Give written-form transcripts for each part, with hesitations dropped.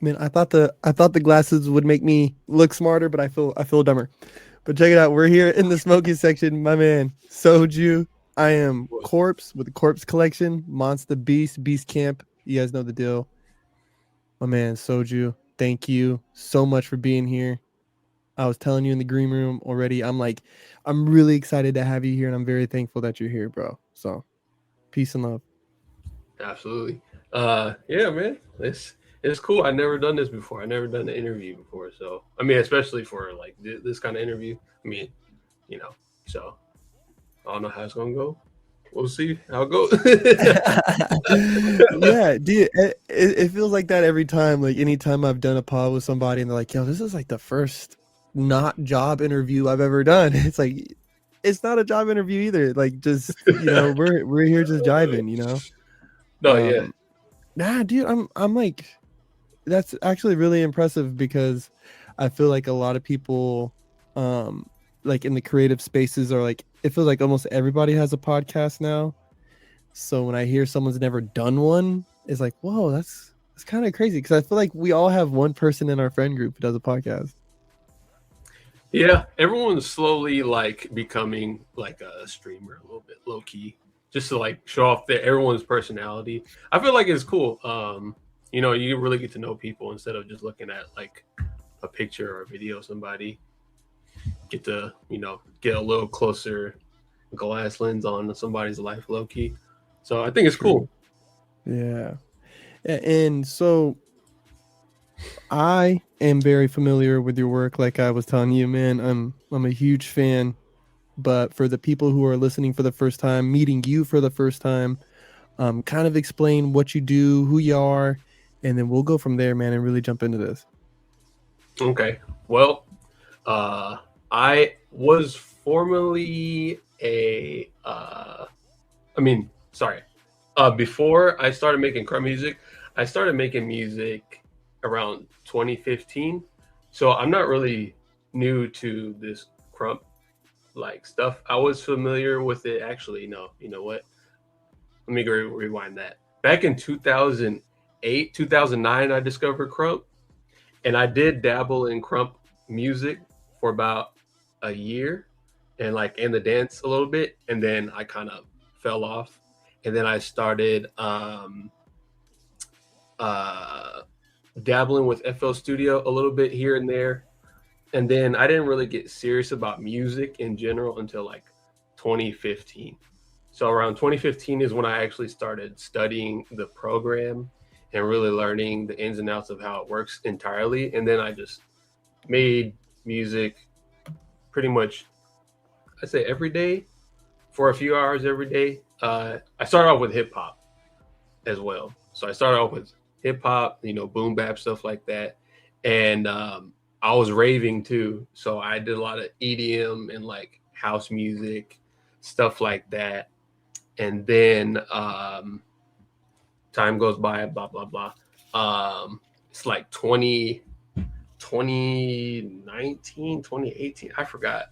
Man, I thought the glasses would make me look smarter, but I feel dumber. But check it out. We're here in the smoking section. My man, Soju. I am Corpse with the Corpse Collection, Monster Beast, Beast Camp. You guys know the deal. My man, Soju. Thank you so much for being here. I was telling you in the green room already. I'm really excited to have you here, and I'm very thankful that you're here, bro. So, peace and love. Absolutely. Yeah, man. It's cool. I never done this before. I never done an interview before. So I mean, especially for like this kind of interview. I mean, you know. So I don't know how it's gonna go. We'll see how it goes. Yeah, dude, it feels like that every time. Like anytime I've done a pod with somebody, and they're like, "Yo, this is like the first not job interview I've ever done." It's like it's not a job interview either. Like just we're here just jiving. No, yeah. Um, nah, dude, I'm like that's actually really impressive because I feel like a lot of people, um, like in the creative spaces are like it feels like almost everybody has a podcast now. So when I hear someone's never done one, it's like, whoa, that's kind of crazy because I feel like we all have one person in our friend group who does a podcast. Yeah, everyone's slowly like becoming like a streamer a little bit low key, just to like show off everyone's personality. I feel like it's cool. You really get to know people instead of just looking at like a picture or a video of somebody. Get to get a little closer glass lens on somebody's life low key. So I think it's True. cool. Yeah. And so I am very familiar with your work. Like I was telling you, man, I'm a huge fan. But for the people who are listening for the first time, meeting you for the first time, kind of explain what you do, who you are, and then we'll go from there, man, and really jump into this. Okay. Well, uh, I was formerly a. I mean, sorry. Before I started making crumb music, I started making music around 2015. So I'm not really new to this crump like stuff. I was familiar with it actually. No, you know what? Let me go rewind that. Back in 2008, 2009, I discovered crump, and I did dabble in crump music for about a year, and like in the dance a little bit, and then I kind of fell off, and then I started uh, dabbling with FL Studio a little bit here and there, and then I didn't really get serious about music in general until like 2015. So around 2015 is when I actually started studying the program and really learning the ins and outs of how it works entirely. And then I just made music pretty much, I say every day for a few hours every day. I started off with hip hop as well. So I started off with hip hop, boom bap stuff like that, and I was raving too. So I did a lot of EDM and like house music, stuff like that. And then time goes by, blah blah blah. It's like 2019, 2018. I forgot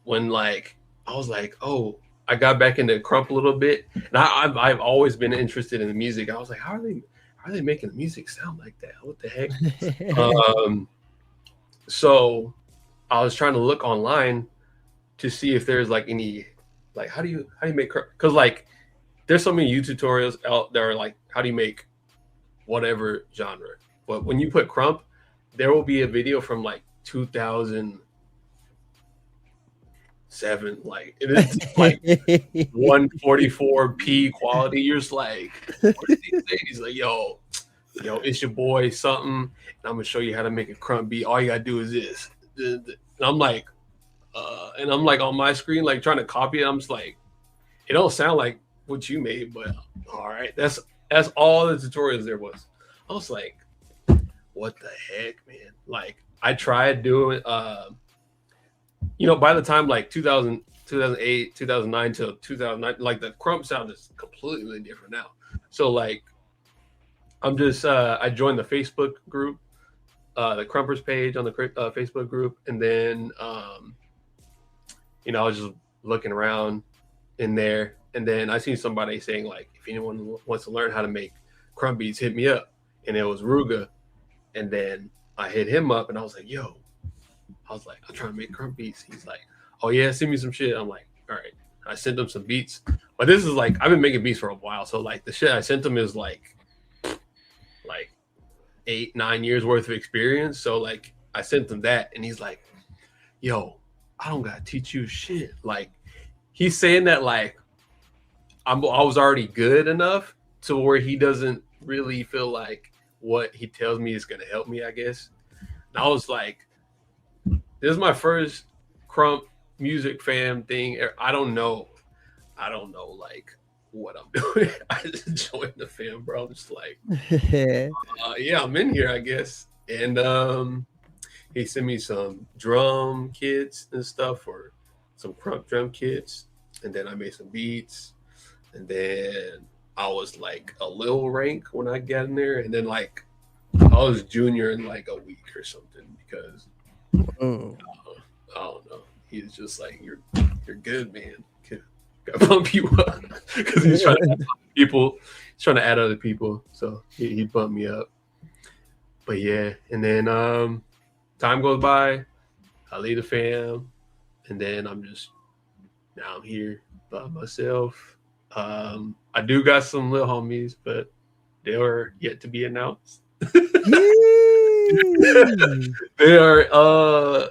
when like I was like, oh, I got back into crump a little bit, and I've always been interested in the music. I was like, how are they making the music sound like that? What the heck? Um, so I was trying to look online to see if there's like any like how do you make crump, because like there's so many YouTube tutorials out there like how do you make whatever genre, but when you put crump, there will be a video from like 2007, like it is like 144p quality. You're just like, what is he saying? He's like, yo, it's your boy something, and I'm gonna show you how to make a crump beat. All you gotta do is this. And I'm like on my screen, like trying to copy it. I'm just like, it don't sound like what you made, but all right, that's all the tutorials there was. I was like, what the heck, man? Like I tried doing, by the time like 2000, 2008, 2009 till 2009, like the crump sound is completely different now. So like I'm just I joined the Facebook group, the Crumpers page on the Facebook group, and then I was just looking around in there, and then I seen somebody saying like, if anyone wants to learn how to make crumb beats, hit me up, and it was Ruga, And then I hit him up and I was like, yo, I was like, I'm trying to make crump beats. He's like, oh yeah, send me some shit. I'm like, all right. I sent him some beats. But this is like, I've been making beats for a while. So like the shit I sent him is like 8-9 years worth of experience. So like I sent him that and he's like, yo, I don't gotta teach you shit. Like he's saying that like I was already good enough to where he doesn't really feel like what he tells me is gonna help me, I guess. And I was like, this is my first crump music fam thing. I don't know like what I'm doing. I just joined the fam, bro. I'm just like, yeah, I'm in here, I guess. And he sent me some drum kits and stuff, or some crump drum kits, and then I made some beats, and then I was like a little rank when I got in there, and then like I was junior in like a week or something because I don't know. He's just like you're good, man. Gotta pump you up because he's trying to add people. He's trying to add other people, so he bumped me up. But yeah, and then time goes by, I leave the fam, and then I'm here by myself. I do got some little homies, but they are yet to be announced. They are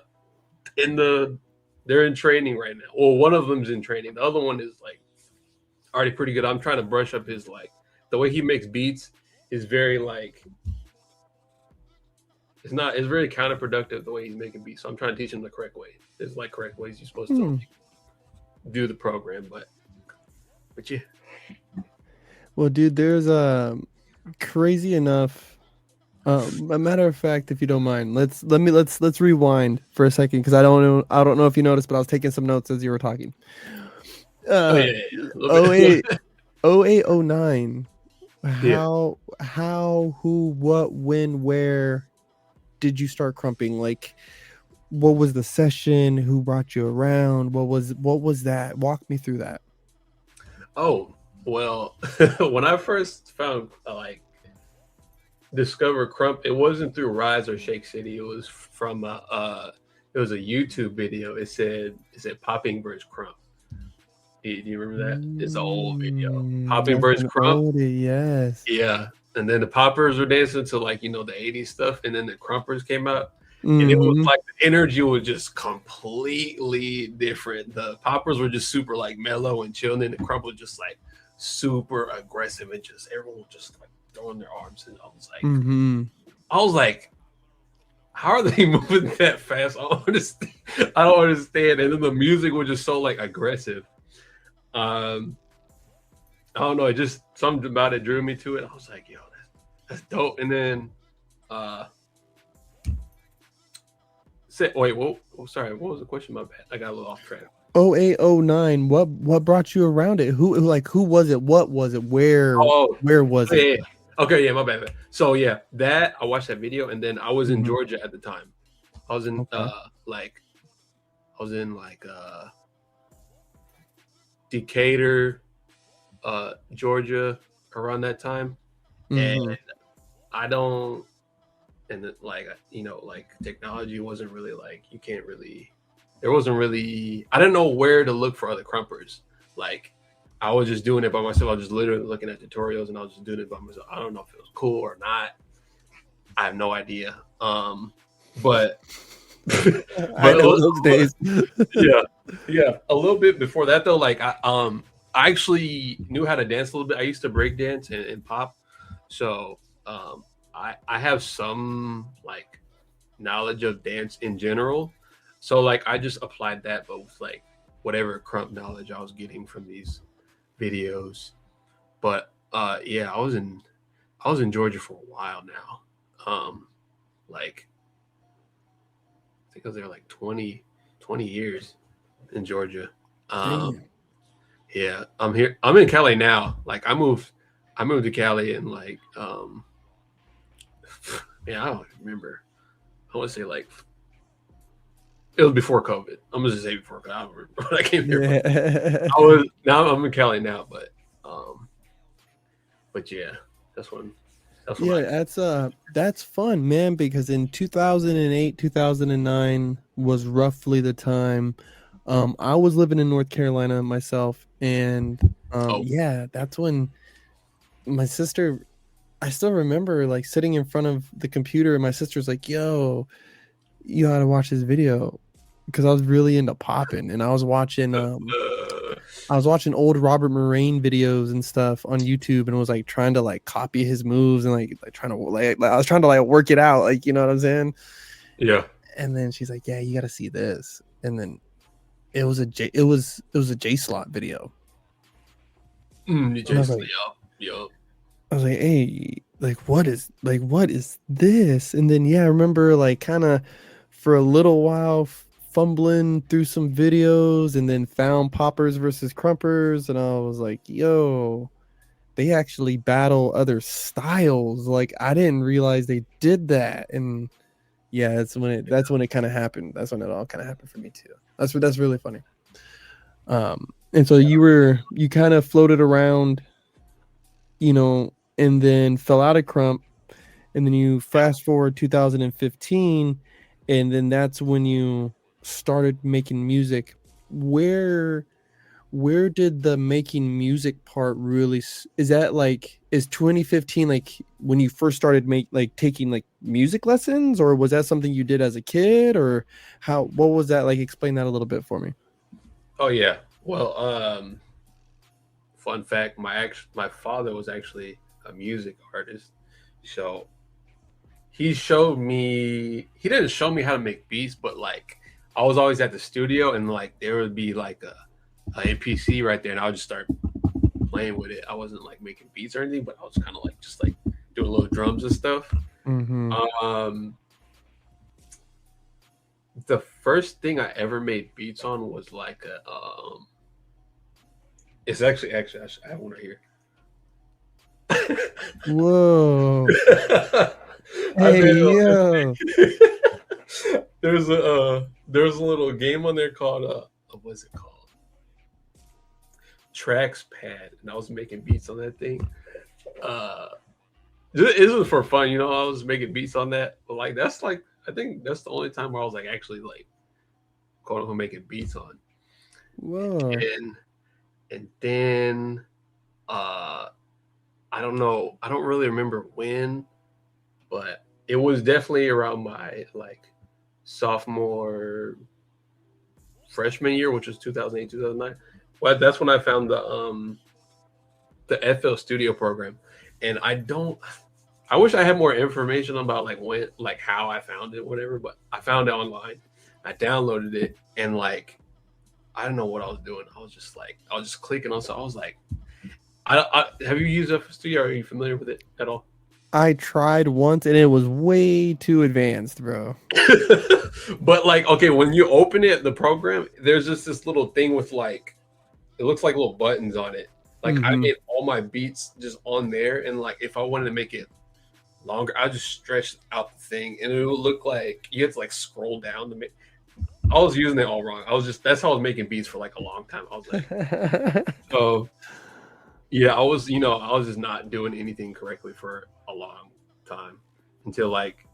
they're in training right now. Well, one of them's in training. The other one is like already pretty good. I'm trying to brush up his like the way he makes beats is very like it's very counterproductive the way he's making beats. So I'm trying to teach him the correct way. There's like correct ways you're supposed to do the program, but yeah. Well, dude, there's crazy enough. A matter of fact, if you don't mind, let's rewind for a second because I don't know if you noticed, but I was taking some notes as you were talking. 08, 09. How, who, what, when, where did you start crumping? Like, what was the session? Who brought you around? What was that? Walk me through that. Oh, well, when I first found discover crump, it wasn't through Rise or Shake City. It was from it was a YouTube video. It said Popping Birds Crump. Do you remember that? It's an old video. Popping Birds Crump. Yes. Yeah. And then the poppers were dancing to like, the 80s stuff. And then the crumpers came out. And it was like the energy was just completely different. The poppers were just super like mellow and chill. And then the crump was just like super aggressive and just everyone was just like throwing their arms. And I was like, how are they moving that fast? I don't understand. And then the music was just so like aggressive. I don't know. It just something about it drew me to it. I was like, yo, that's dope. And then, sorry. What was the question? My bad. I got a little off track. 08, 09. What brought you around it? Who was it? What was it? Where was it? Yeah. Okay, yeah, my bad. So yeah, that I watched that video, and then I was in Georgia at the time. I was in Decatur, Georgia, around that time, and technology wasn't really like there wasn't really. I didn't know where to look for other crumpers. Like I was just doing it by myself. I was just literally looking at tutorials, and I was just doing it by myself. I don't know if it was cool or not. I have no idea. But I know those days. yeah. A little bit before that though, like I actually knew how to dance a little bit. I used to break dance and pop, so I have some like knowledge of dance in general. So like I just applied that, but with like whatever crump knowledge I was getting from these videos. But yeah, I was in Georgia for a while now. Like I think I was there like 20 years in Georgia. Yeah, I'm here. I'm in Cali now. Like I moved to Cali and like I don't remember. I want to say like it was before COVID. I'm gonna just say before COVID. I don't remember when I came here. I'm in Cali now, but yeah, that's when That's what I. Yeah, that's fun, man, because in 2008, 2009 was roughly the time I was living in North Carolina myself, and Oh, yeah, that's when my sister, I still remember like sitting in front of the computer and my sister's like, "Yo, you gotta watch this video." Because I was really into popping and uh, I was watching old Robert Moraine videos and stuff on YouTube and was like trying to like copy his moves and like trying to like I was trying to like work it out, like you know what I'm saying? yeah. And then she's like, "Yeah, you got to see this." And then it was a J slot video. Mm, And Jason, yup, yup. I was like, "Hey, what is this?" And then yeah, I remember like kind of for a little while fumbling through some videos and then found poppers versus crumpers and I was like, "Yo, they actually battle other styles. Like I didn't realize they did that." And yeah, that's when it kind of happened. That's when it all kind of happened for me too. That's really funny. And so you kind of floated around, you know, and then fell out of Crump, and then you fast forward 2015, and then that's when you started making music. Where where did the making music part really is that like is 2015 like when you first started taking like music lessons, or was that something you did as a kid, or how what was that like? Explain that a little bit for me. Oh yeah. Well, fun fact: my father was actually a music artist, so he showed me. He didn't show me how to make beats, but like I was always at the studio, and like there would be like a APC right there, and I would just start playing with it. I wasn't like making beats or anything, but I was kind of like just like doing little drums and stuff. Mm-hmm. Um, the first thing I ever made beats on was like a it's actually I have one right here. Whoa. I Hey, made yo. there's a little game on there called what's it called? Tracks Pad, and I was making beats on that thing. Uh, it was for fun, you know. I was making beats on that, but like that's like I think that's the only time where I was like actually like quote unquote making beats on. Whoa. And and then uh I don't know, I don't really remember when, but it was definitely around my like sophomore freshman year, which was 2008, 2009. Well, that's when I found the FL Studio program. And I wish I had more information about like when like how I found it, whatever, but I found it online. I downloaded it and like I don't know what I was doing. I was just clicking on so I was like I have you used FL Studio? Are you familiar with it at all? I tried once and it was way too advanced, bro. But like okay, when you open it, the program, there's just this little thing with like it looks like little buttons on it. Like I Mm-hmm. made all my beats just on there, and like if I wanted to make it longer, I just stretch out the thing, and it would look like you have to like scroll down to make. I was using it all wrong. I was just that's how I was making beats for like a long time. I was like, so yeah, I was just not doing anything correctly for a long time until like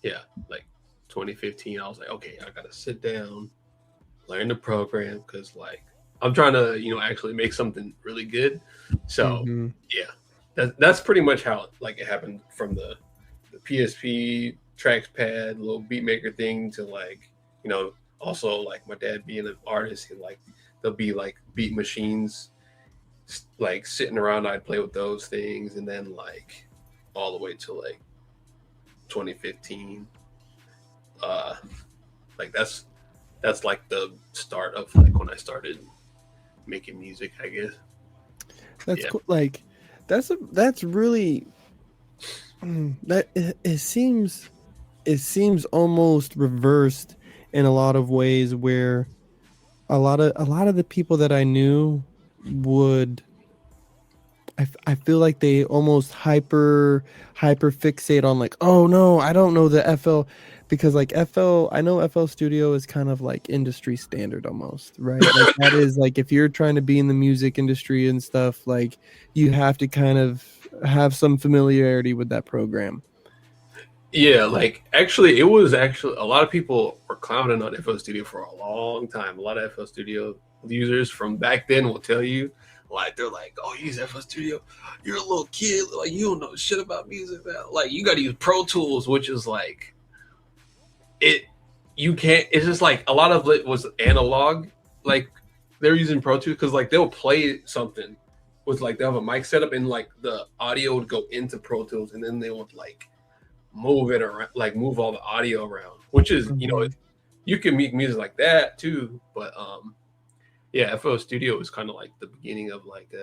yeah, like 2015. I was like, okay, I gotta sit down, learn the program because like I'm trying to actually make something really good. So Mm-hmm. yeah, that's pretty much how like it happened from the PSP trackpad little beat maker thing to like also like my dad being an artist and like there'll be like beat machines like sitting around. I'd play with those things and then like all the way to like 2015. Uh, like that's like the start of like when I started making music, I guess. That's Yeah. cool. Like that's really that it seems almost reversed in a lot of ways where a lot of the people that I knew would I feel like they almost hyper fixate on like, oh no, I don't know the FL, because like FL, I know FL Studio is kind of like industry standard almost, right? Like that is like if you're trying to be in the music industry and stuff, like you have to kind of have some familiarity with that program. Yeah, like actually, it was actually a lot of people were clowning on FL Studio for a long time. A lot of FL Studio users from back then will tell you, like they're like, "Oh, you use FL Studio? You're a little kid, like you don't know shit about music. Now. Like you got to use Pro Tools, which is like it. You can't. It's just like a lot of it was analog. Like they're using Pro Tools because like they'll play something with like they have a mic setup and like the audio would go into Pro Tools and then they would like move it around, like move all the audio around, which is you can make music like that too. But yeah, FL Studio was kind of like the beginning of like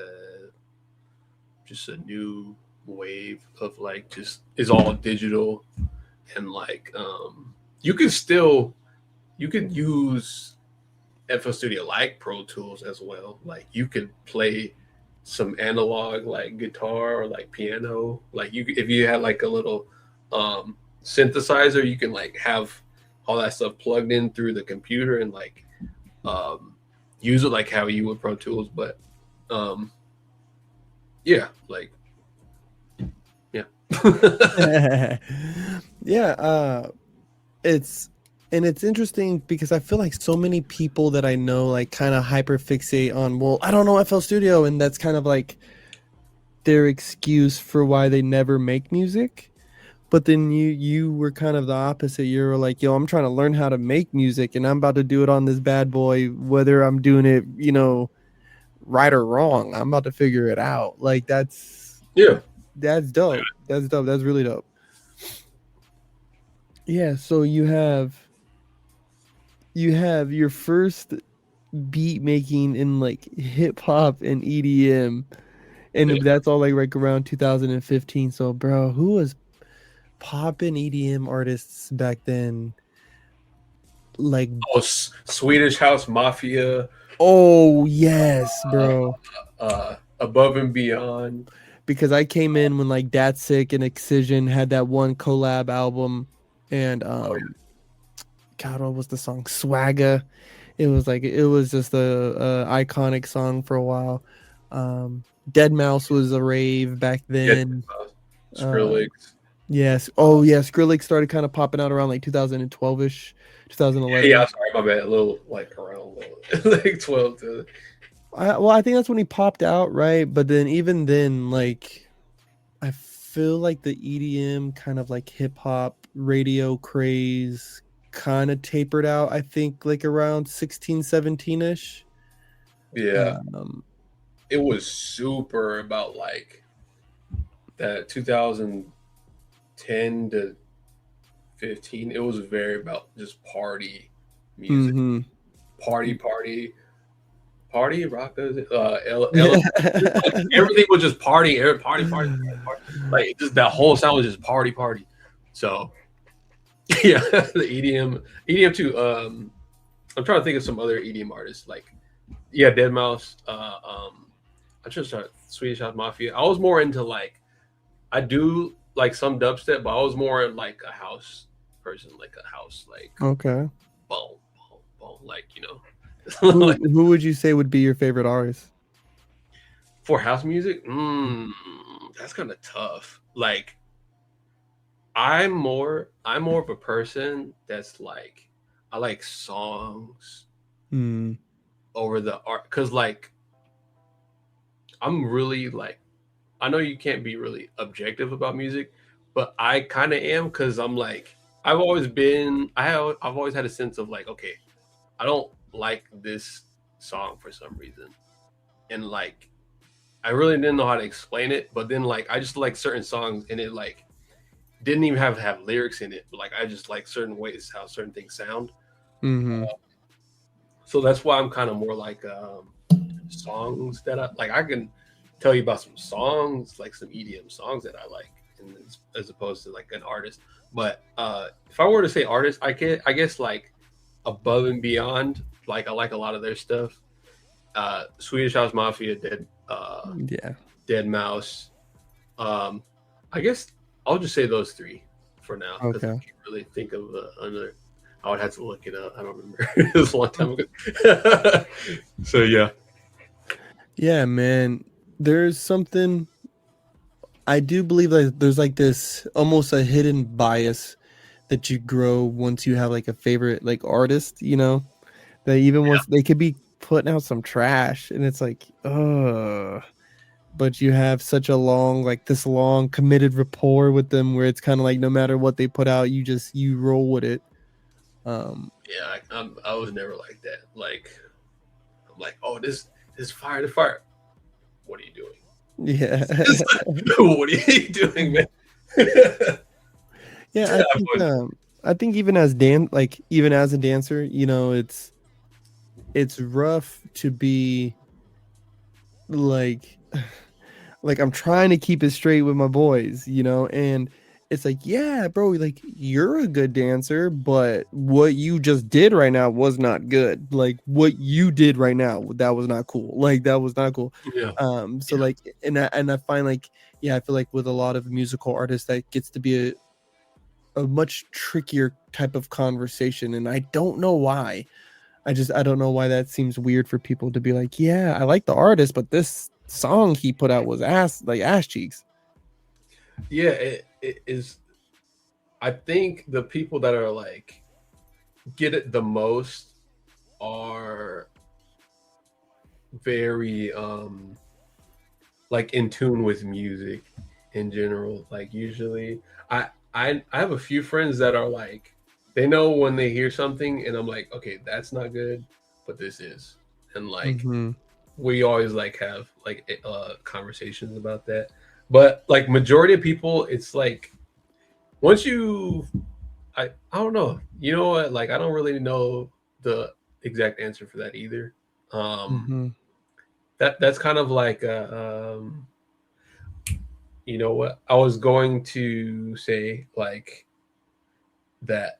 just a new wave of like just is all digital and like you can still you could use FL Studio like Pro Tools as well. Like you could play some analog like guitar or like piano. Like you if you had like a little synthesizer, you can like have all that stuff plugged in through the computer and like use it like how you would Pro Tools. But yeah, like yeah. Yeah, it's interesting because I feel like so many people that I know like kind of hyper fixate on, well, I don't know FL Studio, and that's kind of like their excuse for why they never make music. But then you were kind of the opposite. You were like, yo, I'm trying to learn how to make music and I'm about to do it on this bad boy, whether I'm doing it, right or wrong. I'm about to figure it out. Like that's Yeah. That's dope. That's dope. That's really dope. Yeah, so you have your first beat making in like hip hop and EDM, and that's all like around 2015. So, bro, who was poppin' EDM artists back then? Like, Oh, Swedish House Mafia, oh yes, bro. Above and Beyond. Because I came in when like Dat Sick and Excision had that one collab album, and God, what was the song? Swagger. It was just a iconic song for a while. Dead Mouse was a rave back then. Skrillex. Yes. Oh yeah, Skrillex started kind of popping out around like 2012ish, 2011. Yeah, sorry, my bad. A little like around like 12 to. I think that's when he popped out, right? But then even then, like, I feel like the EDM kind of like hip hop radio craze kind of tapered out. I think like around 16, 17ish. Yeah. It was super about like that 2010 to 15. It was very about just party music, party, rock. Everything was just party. Like just that whole sound was just party. So yeah, the EDM too. I'm trying to think of some other EDM artists like Dead Mouse. I just started Swedish House Mafia. I was more into like I do like some dubstep, but I was more like a house person, like a house like okay. Boom, like who would you say would be your favorite artist for house music? That's kind of tough. Like I'm more of a person that's like I like songs over the art because like I'm really like I know you can't be really objective about music, but I kind of am because I'm like I've always had a sense of like, okay, I don't like this song for some reason, and like I really didn't know how to explain it, but then like I just like certain songs and it like didn't even have lyrics in it, but like I just like certain ways how certain things sound. So that's why I'm kind of more like songs that I like. I can tell you about some songs, like some EDM songs that I like, as opposed to like an artist. But if I were to say artist, I guess like Above and Beyond. Like I like a lot of their stuff. Swedish House Mafia, Dead Mouse. I guess I'll just say those three for now because I can't really think of another. I would have to look it up. I don't remember. It was a long time ago. So yeah. Yeah, man. There's something I do believe that there's like this almost a hidden bias that you grow once you have like a favorite like artist, you know, that even once they could be putting out some trash and it's like, but you have such a long, like this long committed rapport with them where it's kind of like no matter what they put out, you roll with it. Um, Yeah, I was never like that. Like I'm like, oh, this fire the fire. What are you doing? yeah. What are you doing, man? Yeah, I think even as even as a dancer, you know, it's rough to be like like I'm trying to keep it straight with my boys, you know, and it's like, yeah, bro, like you're a good dancer, but what you just did right now was not good. Like what you did right now, that was not cool. Like that was not cool. Yeah, So yeah, like, and I find like, yeah, I feel like with a lot of musical artists, that gets to be a much trickier type of conversation, and I don't know why. I don't know why that seems weird for people to be like, yeah, I like the artist, but this song he put out was ass cheeks. yeah. It is. I think the people that are like get it the most are very like in tune with music in general. Like usually I have a few friends that are like they know when they hear something and I'm like, okay, that's not good, but this is. And like Mm-hmm. we always like have like conversations about that. But like majority of people, it's like once you I don't know. You know what? Like I don't really know the exact answer for that either. Um Mm-hmm. that's kind of like you know what? I was going to say like that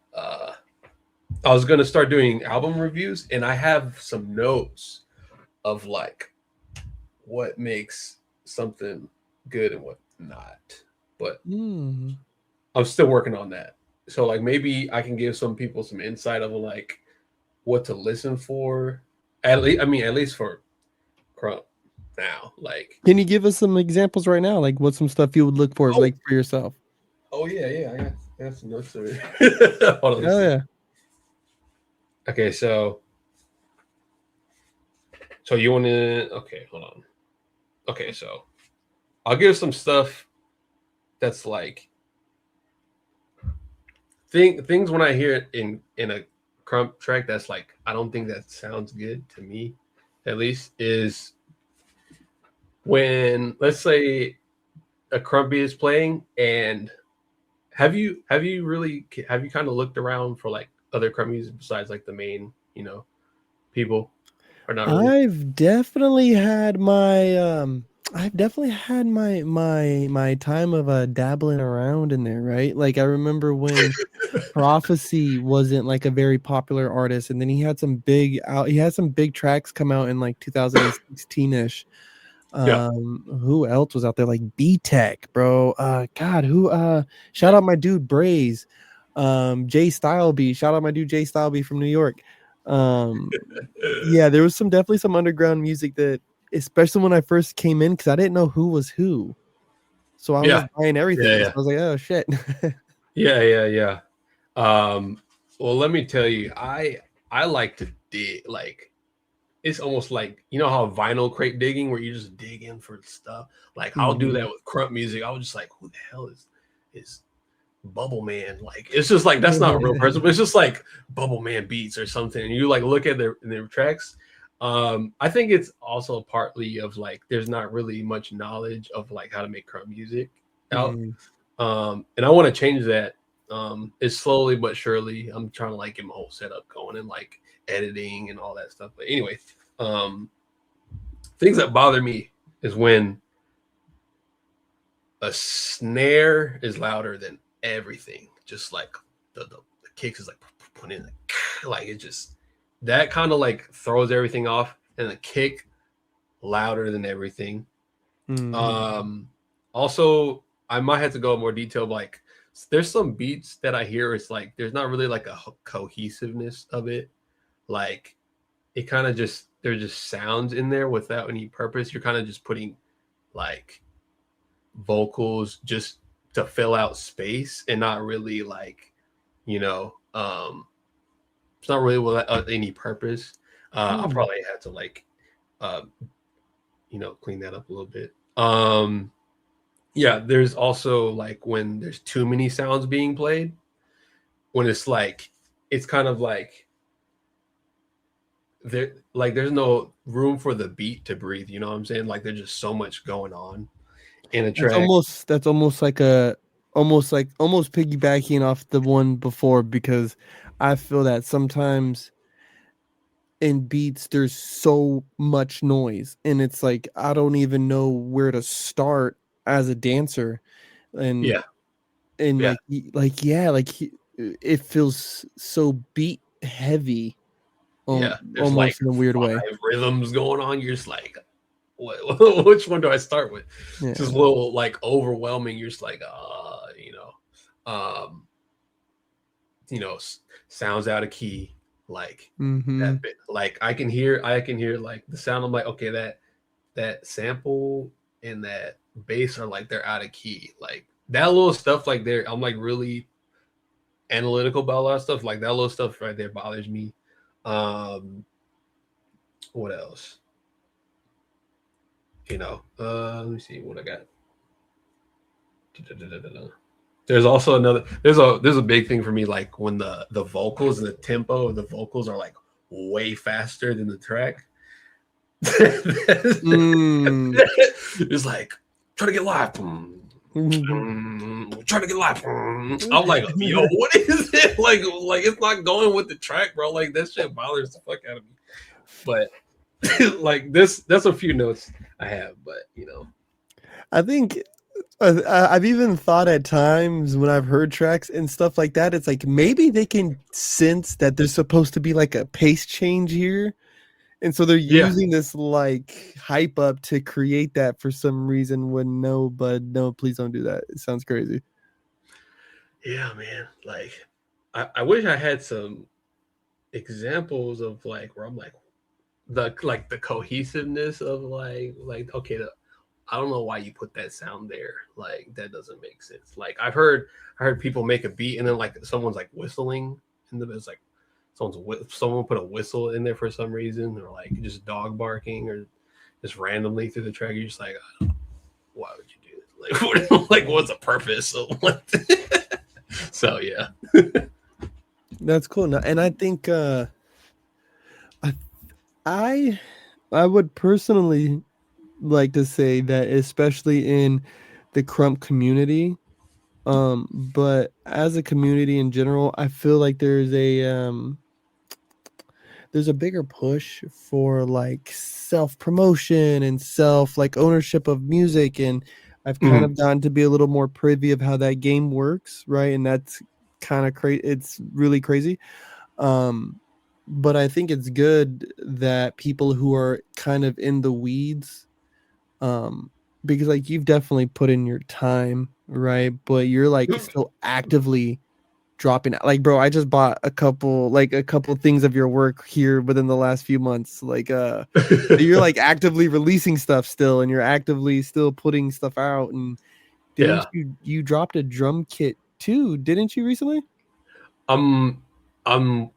I was going to start doing album reviews and I have some notes of like what makes something good and what not. But Mm. I'm still working on that. So like maybe I can give some people some insight of like what to listen for. At least I mean at least for Crump now. Like Can you give us some examples right now? Like what some stuff you would look for, oh like for yourself? yeah, I got some notes over here. Hold on, let me Oh see. yeah. Okay, so you want to okay, hold on. Okay, so I'll give some stuff that's like things when I hear it in a Crump track that's like I don't think that sounds good to me, at least is when let's say a Crumpy is playing and have you kind of looked around for like other Crump music besides like the main people or not really? I've definitely had my I've definitely had my time of dabbling around in there, right? Like I remember when Prophecy wasn't like a very popular artist, and then he had some big tracks come out in like 2016ish. Yeah, Who else was out there? Like B Tech, bro. God, who shout yeah. out my dude Braze. Jay Styleby, shout out my dude Jay Styleby from New York. Um yeah, there was some definitely some underground music that, especially when I first came in, because I didn't know who was who. So I was Yeah, just buying yeah, everything. So yeah, I was like, oh shit. yeah. Um, well, let me tell you, I like to dig. Like it's almost like you know how vinyl crate digging, where you just dig in for stuff. Like I'll do that Mhm. with Crump music. I was just like, who the hell is Bubble Man? Like it's just like that's not a real person, but it's just like Bubble Man beats or something. And you like look at their tracks. I think it's also partly of like there's not really much knowledge of like how to make Crump music out. Mm. And I want to change that. It's slowly but surely. I'm trying to like get my whole setup going and like editing and all that stuff. But anyway, um, things that bother me is when a snare is louder than everything. Just like the kicks is like put in like it just that kind of like throws everything off, and the kick louder than everything. Mhm. Um, also, I might have to go in more detail. Like, there's some beats that I hear. It's like there's not really like a cohesiveness of it. Like, it kind of just there's just sounds in there without any purpose. You're kind of just putting like vocals just to fill out space and not really like, you know, it's not really without any purpose. I'll Hmm. probably have to like, uh, clean that up a little bit. Yeah, there's also like when there's too many sounds being played, when it's like, it's kind of like there's no room for the beat to breathe. You know what I'm saying? Like there's just so much going on in a track. That's almost like almost piggybacking off the one before, because I feel that sometimes in beats there's so much noise and it's like I don't even know where to start as a dancer. and Yeah, and yeah, it feels so beat heavy, yeah. There's like almost in a weird way. 5 rhythms going on. You're just like, what? Which one do I start with? It's just Yeah. a little like overwhelming. You're just like, um, sounds out of key, like Mm-hmm. that bit. Like I can hear like the sound. I'm like, okay, that sample and that bass are like they're out of key. Like that little stuff, like there, I'm like really analytical about a lot of stuff. Like that little stuff right there bothers me. Um, what else? Let me see what I got. There's also another. There's a big thing for me, like when the vocals and the tempo of the vocals are like way faster than the track. Mm. It's like try to get live. Try to get live. I'm like, yo, what is it? Like it's not going with the track, bro. Like that shit bothers the fuck out of me. But like this, that's a few notes I have. But I think I've even thought at times when I've heard tracks and stuff like that, it's like maybe they can sense that there's supposed to be like a pace change here. And so they're yeah, using this like hype up to create that for some reason, when no, bud, no, please don't do that. It sounds crazy. yeah, man. Like I wish I had some examples of like where I'm like the cohesiveness of like okay, I don't know why you put that sound there. Like that doesn't make sense. Like I heard people make a beat and then like someone's like whistling and then it's like someone put a whistle in there for some reason, or like just dog barking or just randomly through the track. You're just like, why would you do this? Like like what's the purpose of like so yeah. That's cool. And I think I I I would personally like to say that, especially in the Crump community, but as a community in general, I feel like there's a bigger push for like self promotion and self like ownership of music, and I've kind Mhm. of gotten to be a little more privy of how that game works, right? And that's kind of crazy. It's really crazy. um but I think it's good that people who are kind of in the weeds, um because like you've definitely put in your time, right? But you're like still actively dropping out. Like, bro, I just bought a couple things of your work here within the last few months. Like, you're like actively releasing stuff still, and you're actively still putting stuff out. And didn't Yeah. you dropped a drum kit too? Didn't you recently? I'm I'm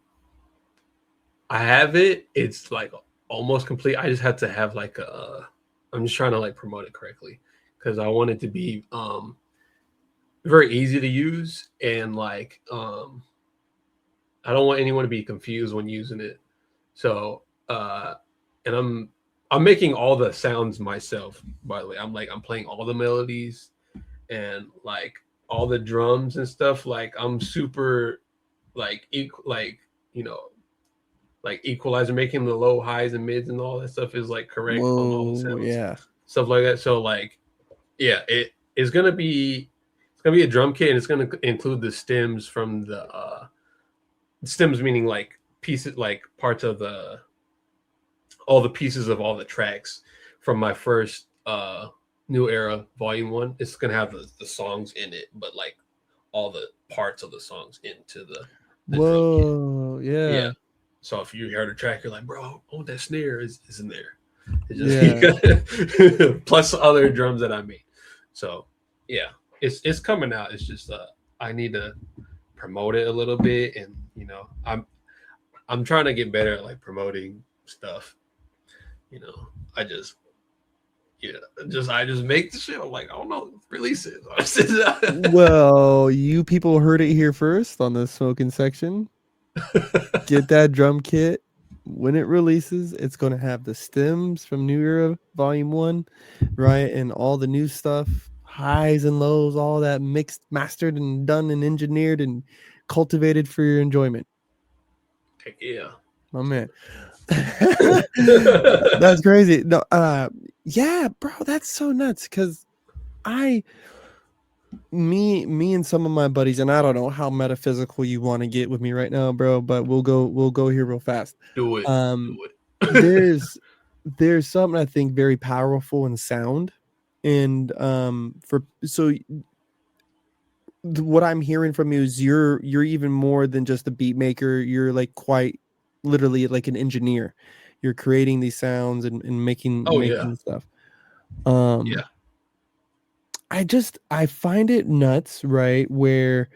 I have it. It's like almost complete. I just have to have like a. I'm just trying to like promote it correctly because I want it to be very easy to use and like I don't want anyone to be confused when using it. So and I'm making all the sounds myself. By the way, I'm playing all the melodies and like all the drums and stuff. Like I'm super like you know like equalizer, making the low highs and mids and all that stuff is like correct on all the Whoa, sounds, yeah. stuff like that. So like, yeah, it's gonna be a drum kit and it's gonna include the stems from the stems meaning like pieces like parts of the all the pieces of all the tracks from my first new era volume one. It's gonna have the songs in it, but like all the parts of the songs into the drum kit. Whoa, Yeah. yeah, So if you heard a track, you're like, bro, oh, that snare is in there. It's yeah. just plus other drums that I made. So yeah, it's coming out. It's just I need to promote it a little bit, and I'm trying to get better at like promoting stuff. I just I just make the shit. I'm like, I don't know, release it. Well, you people heard it here first on the smoking section. Get that drum kit. When it releases, it's going to have the stems from New Era Volume 1, right? And all the new stuff, highs and lows, all that mixed, mastered, and done and engineered and cultivated for your enjoyment. Heck yeah. My man. That's crazy. No, yeah, bro, that's so nuts because me and some of my buddies, and I don't know how metaphysical you want to get with me right now, bro, but we'll go here real fast. Do it. Um, Do it. there's something I think very powerful in sound, and what I'm hearing from you is you're even more than just a beat maker. You're like quite literally like an engineer. You're creating these sounds and making Oh yeah. stuff. Um, Yeah. I find it nuts, right? Where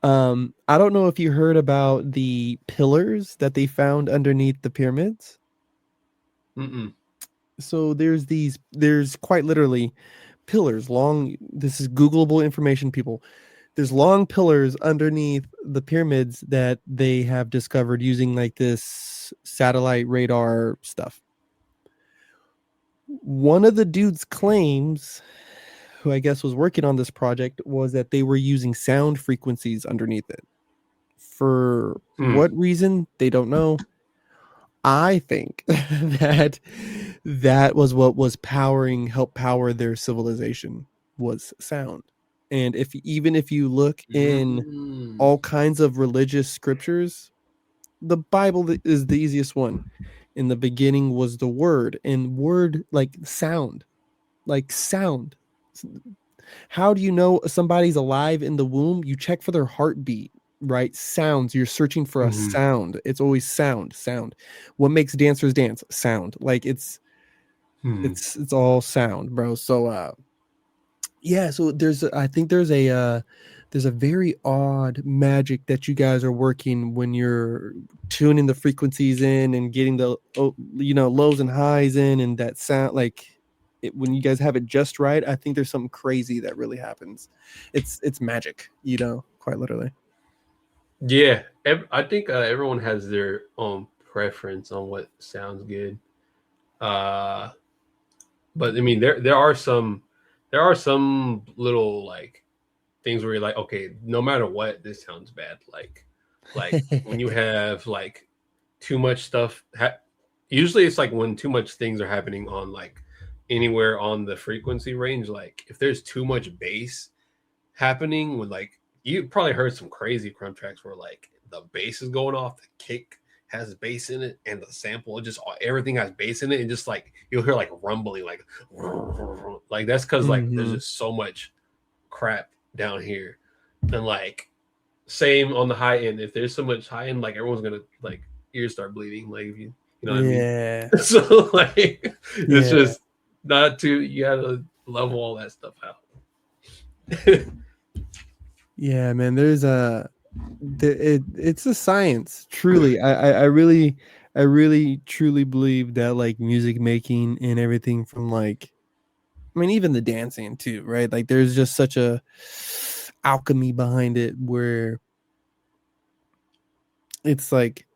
I don't know if you heard about the pillars that they found underneath the pyramids. Mm-mm. So there's quite literally pillars long. This is Googleable information, people. There's long pillars underneath the pyramids that they have discovered using like this satellite radar stuff. One of the dudes claims, who I guess was working on this project, was that they were using sound frequencies underneath it. For what reason, they don't know. I think that was what was help power their civilization was sound. And if you look in Mm. all kinds of religious scriptures, the Bible is the easiest one. In the beginning was the word, and word like sound. How do you know somebody's alive in the womb? You check for their heartbeat, right? Sounds. You're searching for a Mm-hmm. sound. It's always sound. What makes dancers dance? Sound. Like it's all sound, bro. So yeah, so I think there's a very odd magic that you guys are working when you're tuning the frequencies in and getting the lows and highs in, and that sound like when you guys have it just right. I think there's something crazy that really happens. It's magic, quite literally. Yeah, I think everyone has their own preference on what sounds good. Uh, but I mean, there are some little like things where you're like, okay, no matter what, this sounds bad. Like when you have like too much stuff. Usually, it's like when too much things are happening on like anywhere on the frequency range. Like if there's too much bass happening, with like you probably heard some crazy crumb tracks where like the bass is going off, the kick has bass in it, and the sample just everything has bass in it, and just like you'll hear like rumbling, like that's because like there's Mhm. just so much crap down here, and like same on the high end. If there's so much high end, like everyone's gonna like ears start bleeding, like if you know what I mean. Yeah. So like it's Yeah. just not too. You gotta level all that stuff out. Yeah, man. It's a science. Truly, I really truly believe that like music making and everything from like, I mean, even the dancing too, right? Like, there's just such a alchemy behind it where it's like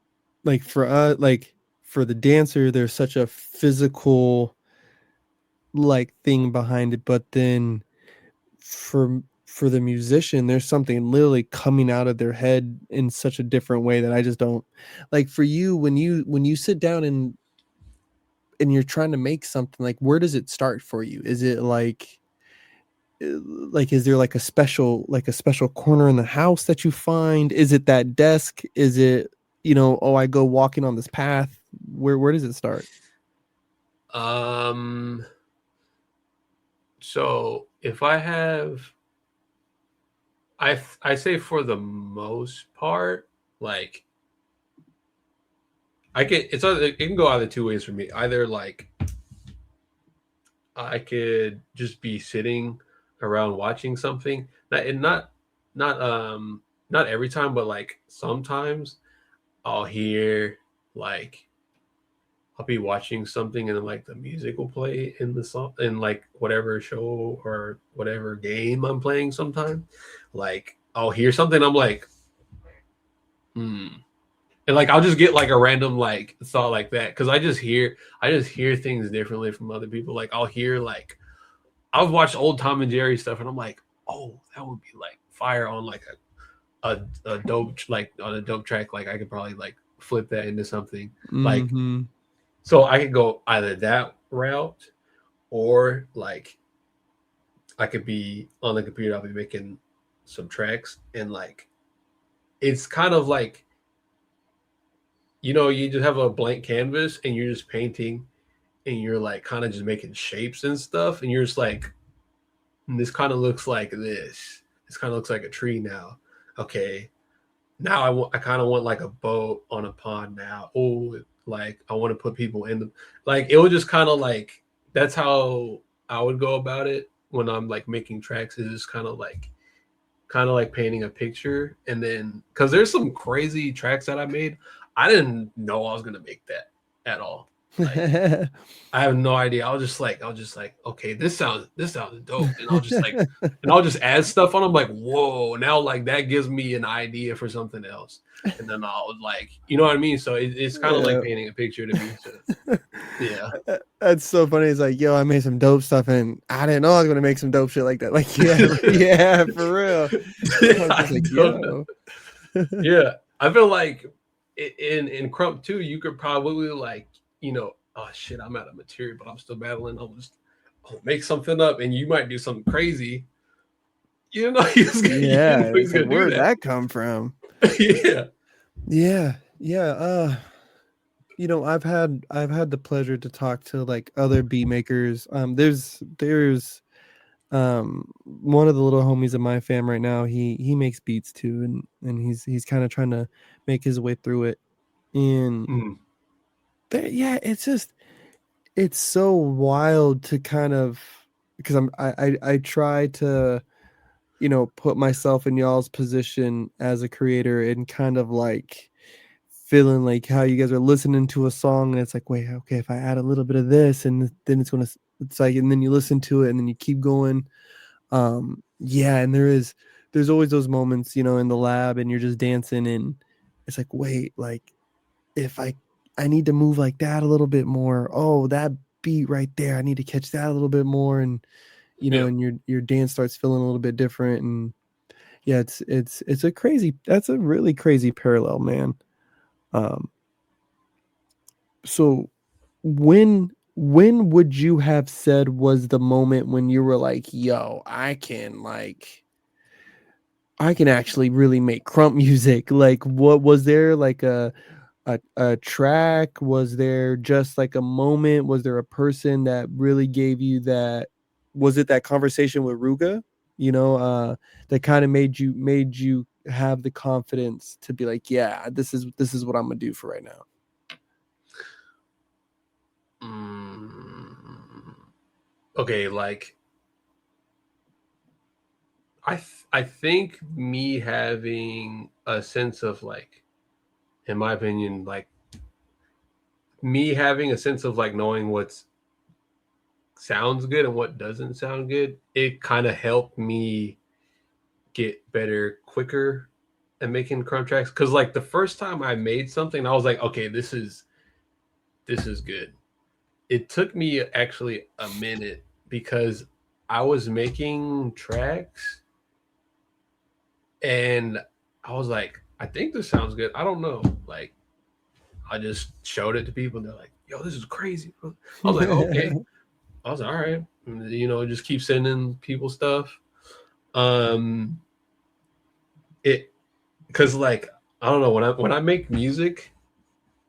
for us, like for the dancer, there's such a physical like thing behind it, but then for the musician, there's something literally coming out of their head in such a different way that I just don't like. For you, when you sit down and you're trying to make something, like where does it start for you? Is it like is there like a special corner in the house that you find? Is it that desk? Is it, oh, I go walking on this path? Where does it start? um so if I have I say for the most part, like it can go either two ways for me. Either like I could just be sitting around watching something. Not every time, but like sometimes I'll hear like I'll be watching something and then like the music will play in the song in like whatever show or whatever game I'm playing sometime. Like I'll hear something, I'm like, hmm. And like I'll just get like a random like thought like that because I just hear things differently from other people. Like I'll hear like I've watched old Tom and Jerry stuff and I'm like, oh, that would be like fire on like a dope like on a dope track. Like I could probably like flip that into something. Like Mm-hmm. so I could go either that route or like I could be on the computer, I'll be making some tracks and like it's kind of like you just have a blank canvas and you're just painting and you're like kind of just making shapes and stuff and you're just like this kind of looks like this kind of looks like a tree now. Okay, now I kind of want like a boat on a pond now. Oh, like I want to put people in the like it would just kind of like that's how I would go about it when I'm like making tracks is just kind of like painting a picture and then because there's some crazy tracks that I made. I didn't know I was gonna make that at all. Like I have no idea. I was just like, okay, this sounds dope. And I'll just add stuff on. I'm like, whoa, now like that gives me an idea for something else. And then I'll like, you know what I mean? So it's kind of like Yeah. painting a picture to me. So yeah. That's so funny. It's like, yo, I made some dope stuff, and I didn't know I was gonna make some dope shit like that. Like, yeah, yeah, for real. I was just I like, don't know. yo. Yeah. I feel like in Crump too, you could probably like, oh shit, I'm out of material, but I'm still battling. I'll make something up and you might do something crazy. You Yeah, didn't know he was it's like, gonna do where'd that. that come from? Yeah. Yeah, yeah. I've had the pleasure to talk to like other beat makers. There's one of the little homies of my fam right now. He makes beats too, and he's kind of trying to make his way through it. And Mm, yeah, it's so wild to kind of because I try to put myself in y'all's position as a creator and kind of like feeling like how you guys are listening to a song and it's like, wait, okay, if I add a little bit of this and then it's like, and then you listen to it and then you keep going. Yeah, and there's always those moments, in the lab and you're just dancing and it's like, wait, like if I need to move like that a little bit more. Oh, that beat right there, I need to catch that a little bit more. And yeah. and your dance starts feeling a little bit different. And yeah, it's that's a really crazy parallel, man. um so when would you have said was the moment when you were like, yo, I can actually really make crump music? Like, what was there like a track? Was there just like a moment? Was there a person that really gave you that? Was it that conversation with Ruga? That kind of made you have the confidence to be like, yeah, this is what I'm gonna do for right now. mm, okay, like I think me having a sense of like, in my opinion, like me having a sense of like knowing what sounds good and what doesn't sound good, it kind of helped me get better quicker at making crumb tracks. Cause like the first time I made something, I was like, okay, this is good. It took me actually a minute because I was making tracks and I was like, I think this sounds good. I don't know. Like I just showed it to people and they're like, yo, this is crazy. I was like, okay. I was like, all right. Just keep sending people stuff. Um it because like I don't know when I make music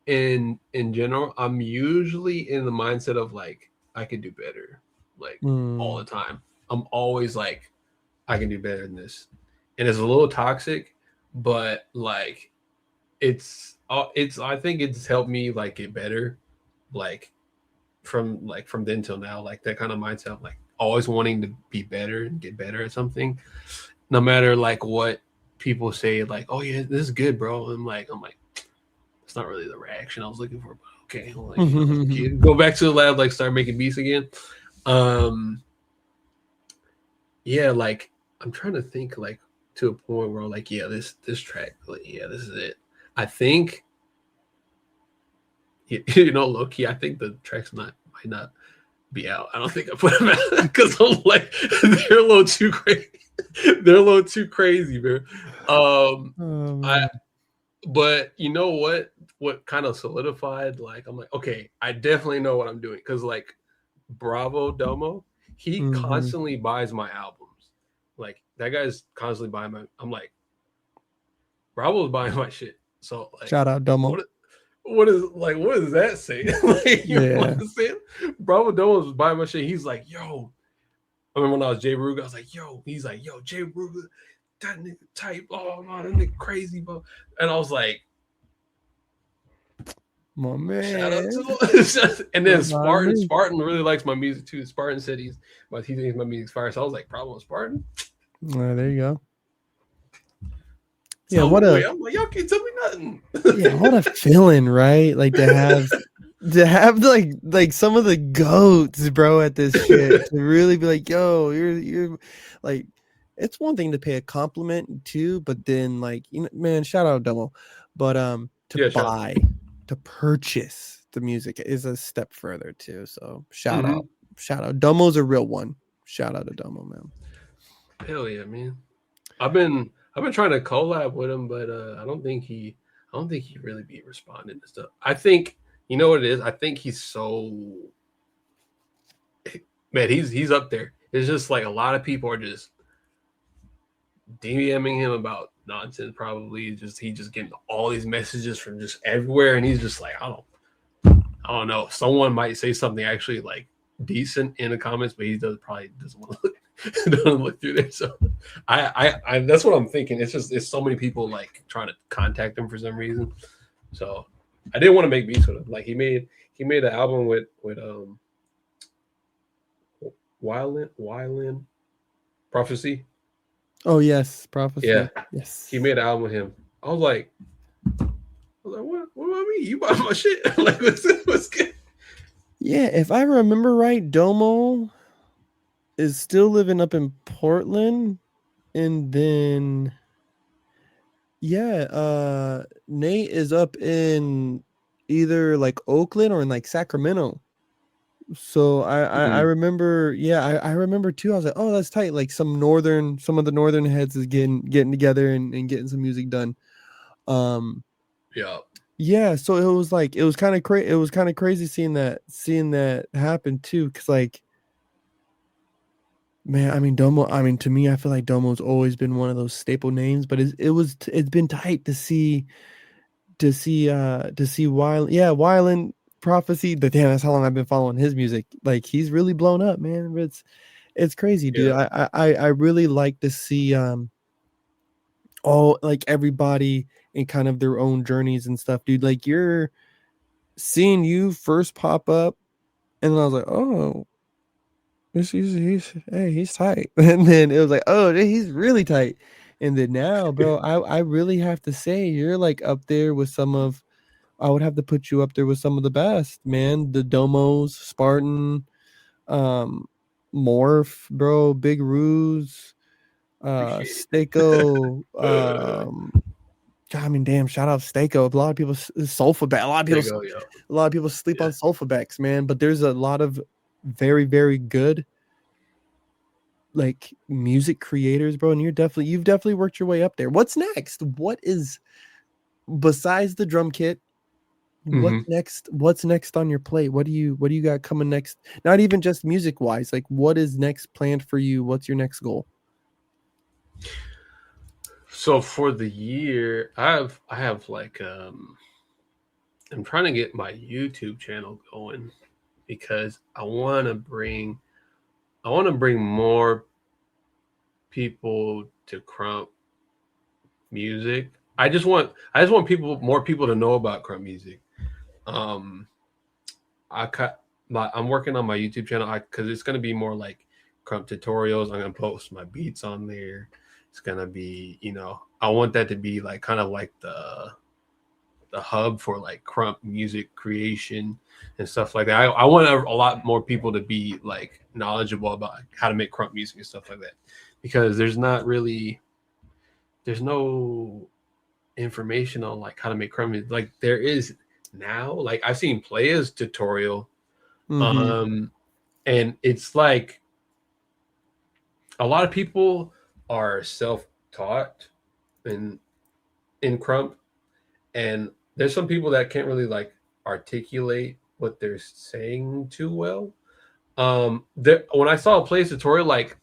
in general, I'm usually in the mindset of like I could do better, like all Mm. the time. I'm always like I can do better than this, and it's a little toxic, but like it's I think it's helped me like get better, like from then till now, like that kind of mindset. I'm like always wanting to be better and get better at something, no matter like what people say, like, "Oh yeah, this is good, bro." I'm like, it's not really the reaction I was looking for, but okay, like, go back to the lab, like start making beats again. Um, yeah, like I'm trying to think like to a point where I'm like, yeah, this track, like, yeah, this is it. I think, low key, I think the track's might not be out. I don't think I put them out because I'm like, they're a little too crazy. They're a little too crazy, man. I But you know what? What kind of solidified? Like, I'm like, okay, I definitely know what I'm doing because like Bravo Domo, he constantly buys my albums. Like that guy's constantly buying my. I'm like, Bravo's buying my shit. So like, Shout out Domo. What does that say? Like, you understand? Bravo Domo's buying my shit. He's like, yo. I remember when I was Jay Ruga, I was like, yo. He's like, yo, Jay Ruga, that nigga type. Oh man, that nigga crazy, bro. And I was like, my man. Shout out to and then Spartan really likes my music too. Spartan said he thinks my music's fire. So I was like, problem with Spartan. There you go. Yeah, I'm like, y'all can't tell me nothing. Yeah, what a feeling, right? Like to have like some of the goats, bro, at this shit. To really be like, yo, you're like, it's one thing to pay a compliment too, but then like, man, shout out Domo. But to purchase the music is a step further too. So shout out. Domo's a real one. Shout out to Domo, man. Hell yeah, man. I've been trying to collab with him, but I don't think he really be responding to stuff. I think, you know what it is? I think he's so, man, he's up there. It's just like a lot of people are just DMing him about nonsense, probably. He just getting all these messages from just everywhere, and he's just like, I don't know. Someone might say something actually like decent in the comments, but he probably doesn't want to look through there. So I that's what I'm thinking. It's so many people like trying to contact him for some reason. So I didn't want to make beats with him. Like he made an album with Wildland Prophecy. Oh yes, Prophecy. Yeah, yes. He made an album with him. I was like, what about me? You buy my shit? Like, what's good? Yeah, if I remember right, Domo is still living up in Portland, and then Nate is up in either like Oakland or in like Sacramento. So I remember, I remember too. I was like, oh, that's tight. Like some of the northern heads is getting together and getting some music done. Yeah. So it was kind of crazy. It was kind of crazy seeing that happen too. Cause like, man, I mean, Domo. I mean, to me, I feel like Domo's always been one of those staple names. But it's been tight to see Wyland Prophecy. But damn, that's how long I've been following his music. Like he's really blown up, man. It's crazy, dude. Yeah. I really like to see all like everybody in kind of their own journeys and stuff, dude. Like you're seeing you first pop up, and then I was like, oh, he's tight. And then it was like, oh, he's really tight. And then now, bro, I really have to say you're like up there with I would have to put you up there with some of the best, man. The Domos, Spartan, Morph, bro, Big Ruse, Stako, I mean, damn, shout out Stako. A lot of people Sulfaback. A lot of people sleep on Sulfabacks, man. But there's a lot of very, very good like music creators, bro. And you've definitely worked your way up there. What's next? What is besides the drum kit? What's next? What's next on your plate? What do you got coming next? Not even just music wise. Like, what is next planned for you? What's your next goal? So for the year, I have like I'm trying to get my YouTube channel going because I want to bring more people to Crump music. I just want more people to know about Crump music. I'm working on my YouTube channel because it's going to be more like crump tutorials. I'm gonna post my beats on there. It's gonna be, I want that to be like kind of like the hub for like crump music creation and stuff like that. I want a lot more people to be like knowledgeable about how to make crump music and stuff like that, because there's no information on like how to make crump music. Like there is now. Like I've seen Playa's tutorial, Mm-hmm. and it's like a lot of people are self-taught in crump, and there's some people that can't really like articulate what they're saying too well. When I saw a Playa's tutorial, like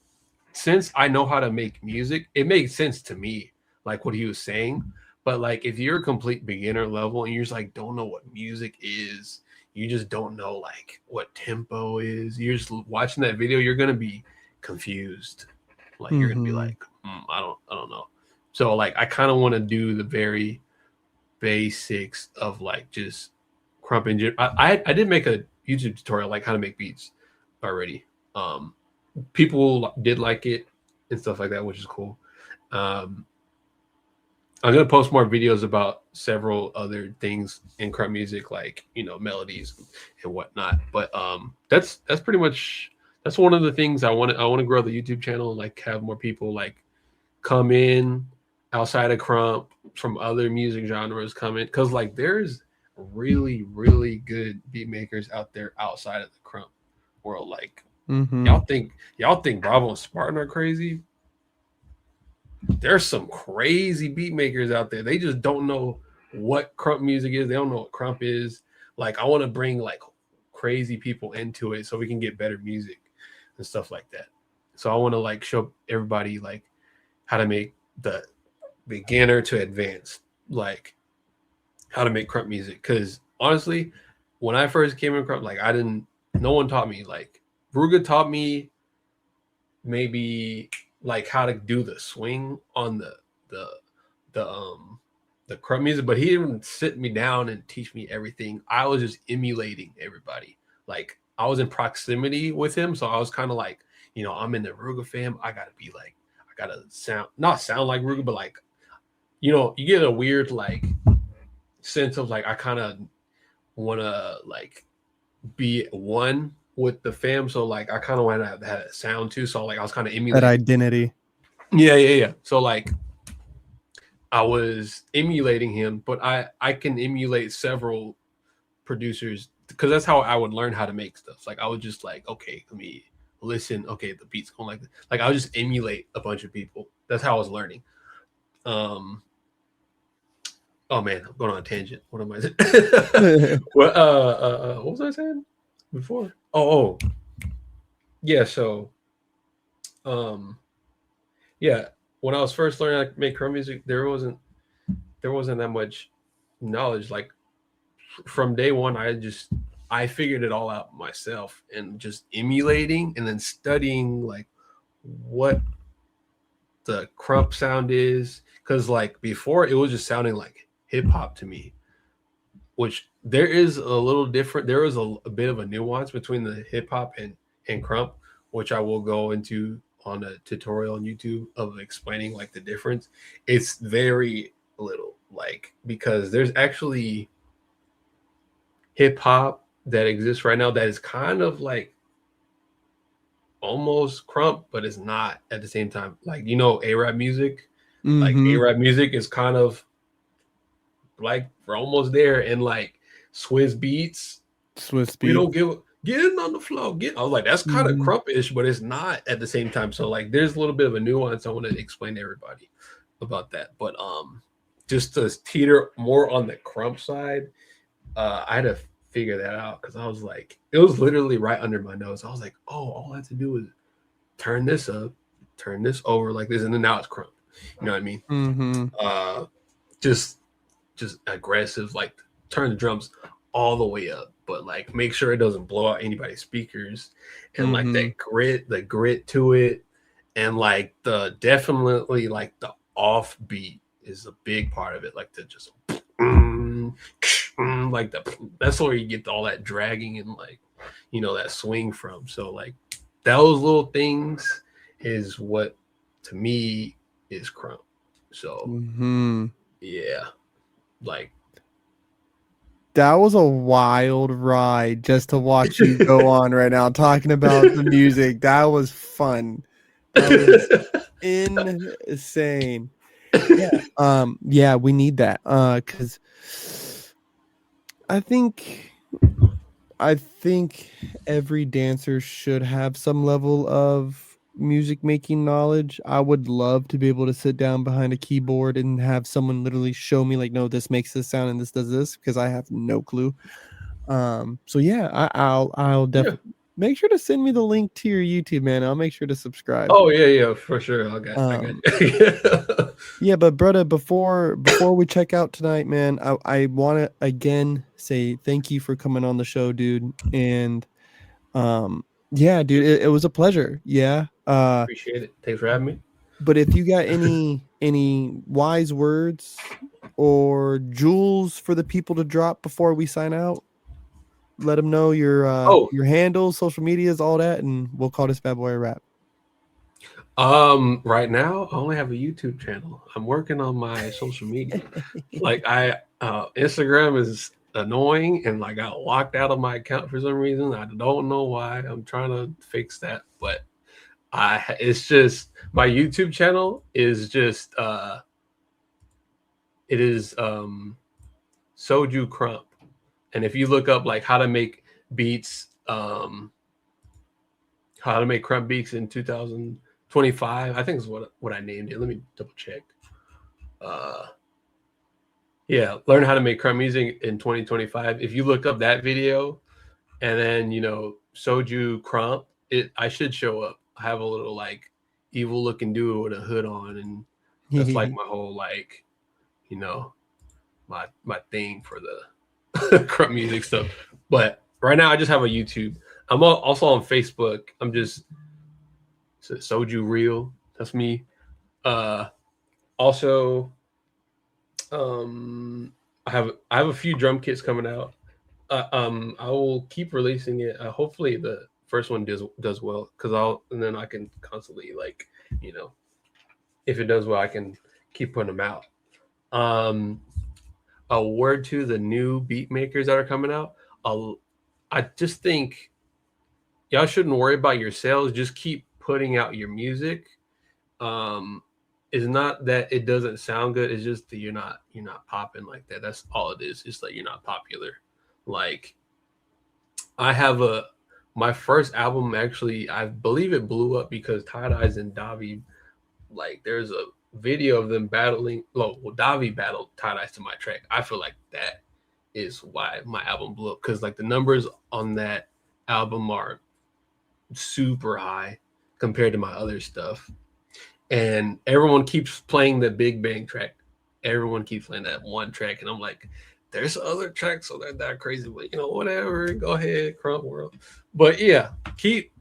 since I know how to make music, it made sense to me, like what he was saying. But like if you're a complete beginner level and you just like don't know what music is, you just don't know like what tempo is, you're just watching that video, you're gonna be confused. Like you're gonna be Mm-hmm. like, I don't know. So like I kind of want to do the very basics of like just crump engine. I did make a YouTube tutorial like how to make beats already. People did like it and stuff like that, which is cool. Um, I'm gonna post more videos about several other things in crump music, like melodies and whatnot. But that's pretty much that's one of the things I want. I want to grow the YouTube channel, like have more people like come in outside of crump from other music genres come in, because like there's really really good beat makers out there outside of the crump world. Like Mm-hmm. y'all think Bravo and Spartan are crazy? There's some crazy beat makers out there. They just don't know what crump music is. They don't know what crump is. Like I want to bring like crazy people into it so we can get better music and stuff like that. So I want to like show everybody like how to make the beginner to advanced, like how to make crump music. Because honestly, when I first came in crump, like no one taught me. Like Ruga taught me maybe like how to do the swing on the the um the crump music, but he didn't sit me down and teach me everything. I was just emulating everybody. Like I was in proximity with him, so I was kind of like, I'm in the Ruga fam. I gotta sound like Ruga, but like, you get a weird like sense of like I kind of want to like be one with the fam. So like I kind of want to have that sound too. So like I was kind of That emulating. identity. Yeah. So like I was emulating him, but I can emulate several producers, because that's how I would learn how to make stuff. Like I would just like, okay, let me listen. Okay, the beat's going like this. Like I would just emulate a bunch of people. That's how I was learning. Um. Oh man, I'm going on a tangent. What am I saying? What was I saying before? Oh, yeah. So, um, yeah. When I was first learning how to make crumb music, there wasn't that much knowledge. Like from day one, I figured it all out myself, and just emulating and then studying like what the crump sound is, because like before it was just sounding like hip hop to me, which there is a little different. There is a bit of a nuance between the hip hop and crump, which I will go into on a tutorial on YouTube of explaining like the difference. It's very little, like, because there's actually hip hop that exists right now that is kind of like almost crump, but it's not at the same time. Like Arab music, like Mm-hmm. Arab music is kind of like we're almost there, and like Swiss beats, Swiss we don't beats. get in on the flow. I was like, that's kind of Mm-hmm. crumpish, but it's not at the same time. So like there's a little bit of a nuance I want to explain to everybody about that. But just to teeter more on the crump side, I had to figure that out, because I was like, it was literally right under my nose. I was like, oh, all I have to do is turn this up, turn this over like this, and then now it's crump. You know what I mean? Mm-hmm. Uh just aggressive, like turn the drums all the way up, but like make sure it doesn't blow out anybody's speakers, and like Mm-hmm. that the grit to it, and like the definitely like the offbeat is a big part of it, like the just like that's where you get all that dragging and like that swing from. So like those little things is what to me is crunk. So Hmm. yeah, like That was a wild ride just to watch you go on right now talking about the music. That was fun. That was insane. Yeah. Yeah, we need that. Cuz I think I think every dancer should have some level of music making knowledge. I would love to be able to sit down behind a keyboard and have someone literally show me like, no, this makes this sound and this does this, because I have no clue. So yeah, I'll yeah. definitely make sure to send me the link to your YouTube, man. I'll make sure to subscribe. Oh yeah, for sure. I got Um, you. yeah, but brother, before we check out tonight, man, I want to again say thank you for coming on the show, dude. And yeah, dude, it was a pleasure. Yeah. Appreciate it. Thanks for having me. But if you got any wise words or jewels for the people to drop before we sign out, let them know Oh, your handles, social medias, all that, and we'll call this bad boy a wrap. right now I only have a YouTube channel. I'm working on my social media. Like I Instagram is annoying and like got locked out of my account for some reason. I don't know why. I'm trying to fix that, but I it's just my YouTube channel is just it is Soju Crump. And if you look up like how to make beats, how to make crump beats in 2025, I think is what I named it. Let me double check. Uh, yeah, learn how to make crump music in 2025. If you look up that video and then Soju Crump, I should show up. I have a little like evil looking dude with a hood on, and that's like my whole like you know my thing for the crump music stuff. But right now I just have a YouTube. I'm also on Facebook. I'm just Soju Real. That's me. Uh, also, I have a few drum kits coming out. I will keep releasing it. Hopefully, the first one does well, because and then I can constantly like you know if it does well, I can keep putting them out. Um, a word to the new beat makers that are coming out. I'll, I just think y'all shouldn't worry about your sales. Just keep putting out your music. Um, it's not that it doesn't sound good. It's just that you're not popping like that. That's all it is. It's like you're not popular. Like I have my first album actually. I believe it blew up because Tie Dyes and Davi, like there's a video of them battling. Well, Davi battled Tie Dyes to my track. I feel like that is why my album blew up, because like the numbers on that album are super high compared to my other stuff, and everyone keeps playing the Big Bang track. Everyone keeps playing that one track, and I'm like, there's other tracks so they're that crazy, but whatever, go ahead, Crump World. But yeah, keep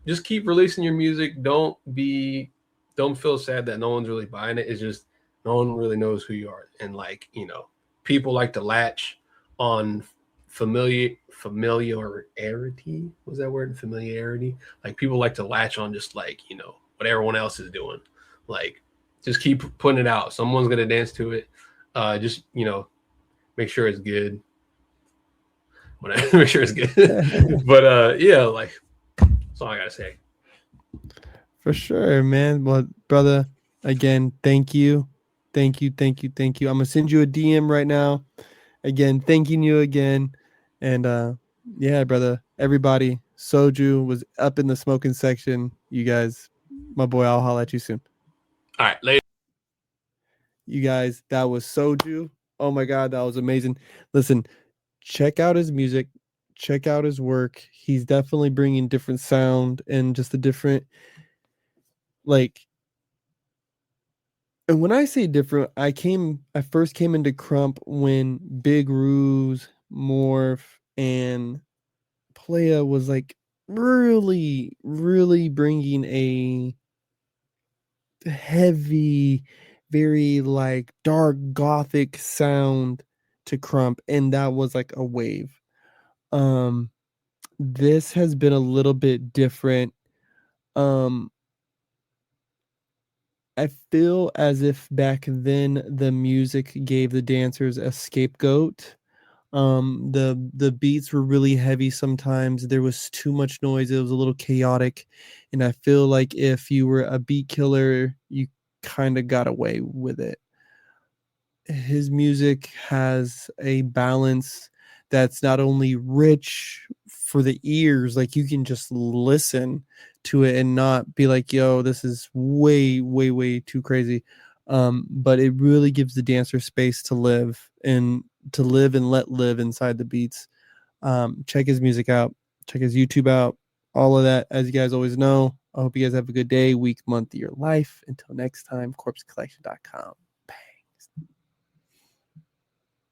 releasing your music. Don't feel sad that no one's really buying it. It's just no one really knows who you are, and like people like to latch on familiarity. Was that word familiarity? Like people like to latch on just like what everyone else is doing. Like just keep putting it out. Someone's gonna dance to it. Just make sure it's good. Make sure it's good. But yeah, like that's all I gotta say. For sure, man. Well, brother, again, thank you. Thank you, thank you, thank you. I'm gonna send you a DM right now. Again, thanking you again. And yeah, brother, everybody, Soju was up in the smoking section. You guys, my boy, I'll holler at you soon. All right, later. You guys, that was Soju. Oh my god, that was amazing. Listen, check out his music, check out his work. He's definitely bringing different sound and just a different, like, and when I say different, I first came into Crump when Big Ruse, Morph, and Playa was like really, really bringing a heavy, very like dark gothic sound to Crump, and that was like a wave. Um, this has been a little bit different. Um, I feel as if back then the music gave the dancers a scapegoat. The beats were really heavy sometimes. There was too much noise. It was a little chaotic, and I feel like if you were a beat killer, you kind of got away with it. His music has a balance that's not only rich for the ears, like you can just listen to it and not be like, yo, this is way, way, way too crazy. But it really gives the dancer space to live and let live inside the beats. Check his music out, check his YouTube out, all of that. As you guys always know, I hope you guys have a good day, week, month, year, life. Until next time, corpsecollection.com.